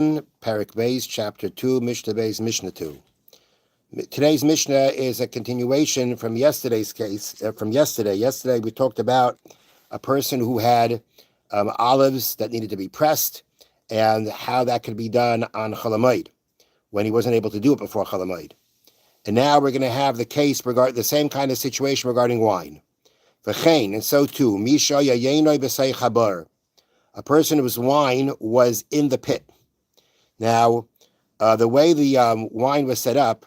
Parak Beis, Chapter 2, Mishnah Beis, Mishna 2. Today's Mishnah is a continuation from yesterday's case. Yesterday we talked about a person who had olives that needed to be pressed and how that could be done on Chalamoid when he wasn't able to do it before Chalamoid. And now we're going to have the case regarding the same kind of situation regarding wine. V'chein, and so too, Misha Yayenoi B'sei Chabar, a person whose wine was in the pit. Now, the way the wine was set up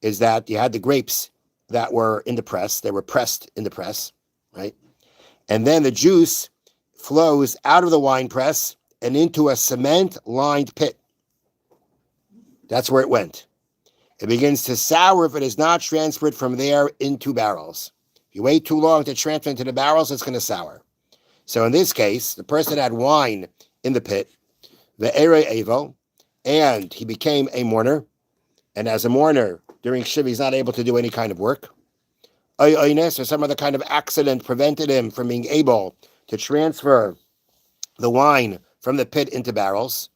is that you had the grapes that were in the press. They were pressed in the press, right? And then the juice flows out of the wine press and into a cement-lined pit. That's where it went. It begins to sour if it is not transferred from there into barrels. If you wait too long to transfer into the barrels, it's going to sour. So in this case, the person had wine in the pit, the Ere Evo, and he became a mourner. And as a mourner, during Shiva, he's not able to do any kind of work. Or some other kind of accident prevented him from being able to transfer the wine from the pit into barrels.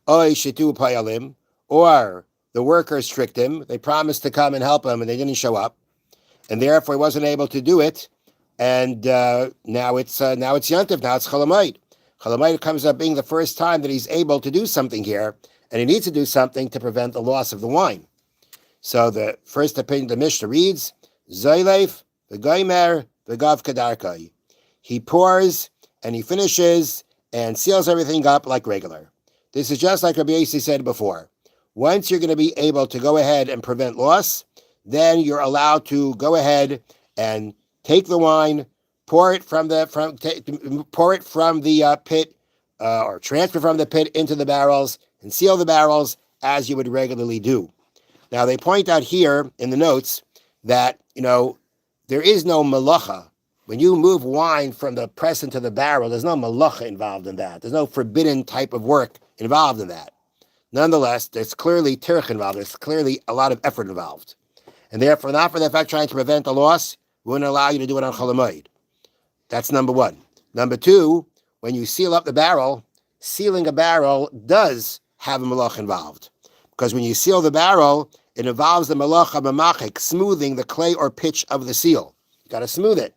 Or the workers tricked him. They promised to come and help him, and they didn't show up. And therefore, he wasn't able to do it. And now it's Yantiv, now it's Chalamoid. Chalamoid comes up being the first time that he's able to do something here, and he needs to do something to prevent the loss of the wine. So the first opinion, the Mishnah reads, Zoyleif, the Goimer, the Gav Kadarkai. He pours and he finishes and seals everything up like regular. This is just like Rabbi Yossi said before. Once you're going to be able to go ahead and prevent loss, then you're allowed to go ahead and take the wine, pour it from the pit, or transfer from the pit into the barrels, and seal the barrels as you would regularly do. Now they point out here in the notes that there is no malacha. When you move wine from the press into the barrel, there's no malacha involved in that. There's no forbidden type of work involved in that. Nonetheless, there's clearly tirch involved. There's clearly a lot of effort involved. And therefore, not for the fact trying to prevent the loss, we wouldn't allow you to do it on Chalamoid. That's number one. Number two, when you seal up the barrel, sealing a barrel does have a malach involved. Because when you seal the barrel, it involves the malacha mamachik, smoothing the clay or pitch of the seal. You got to smooth it.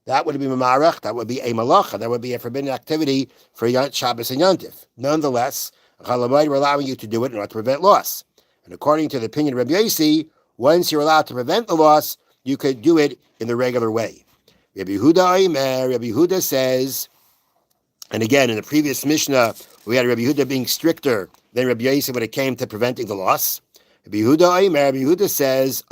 That would be mamarach, that would be a malacha, that would be a forbidden activity for Shabbos and Yontif. Nonetheless, Chalamoid, we're allowing you to do it in order to prevent loss. And according to the opinion of Rabbi Yossi, once you're allowed to prevent the loss, you could do it in the regular way. Rabbi Yehuda says, and again, in the previous Mishnah, we had Rabbi Yehuda being stricter than Rabbi Yossi when it came to preventing the loss. Rabbi Yehuda says,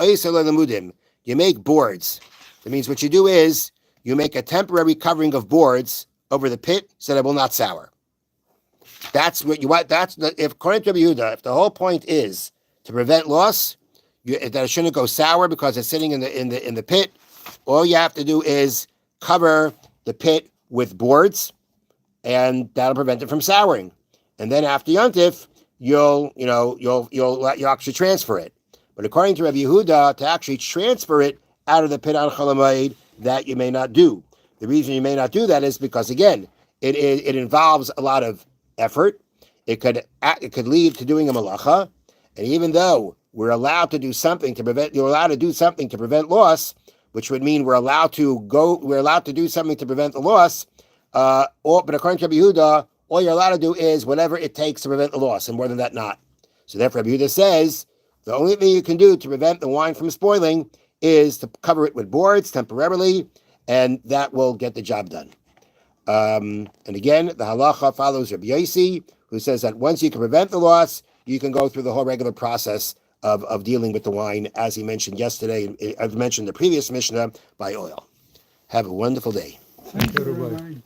you make boards. That means what you do is, you make a temporary covering of boards over the pit so that it will not sour. That's what you want. If according to Rabbi Yehuda, if the whole point is to prevent loss, that it shouldn't go sour because it's sitting in the pit, all you have to do is cover the pit with boards, and that'll prevent it from souring. And then after Yontif, you'll actually transfer it. But according to Rabbi Yehuda, to actually transfer it out of the pit on Chalamoid, that you may not do. The reason you may not do that is because, again, it involves a lot of effort. It could lead to doing a malacha, and even though we're allowed to do something to prevent loss, which would mean we're allowed to do something to prevent the loss. But according to Rabbi Yehuda, all you're allowed to do is whatever it takes to prevent the loss, and more than that, not. So therefore, Rabbi Yehuda says the only thing you can do to prevent the wine from spoiling is to cover it with boards temporarily, and that will get the job done. And again, the halacha follows Rabbi Yossi, who says that once you can prevent the loss, you can go through the whole regular process of dealing with the wine, as he mentioned yesterday, I've mentioned the previous Mishnah, by oil. Have a wonderful day. Thank you, everybody.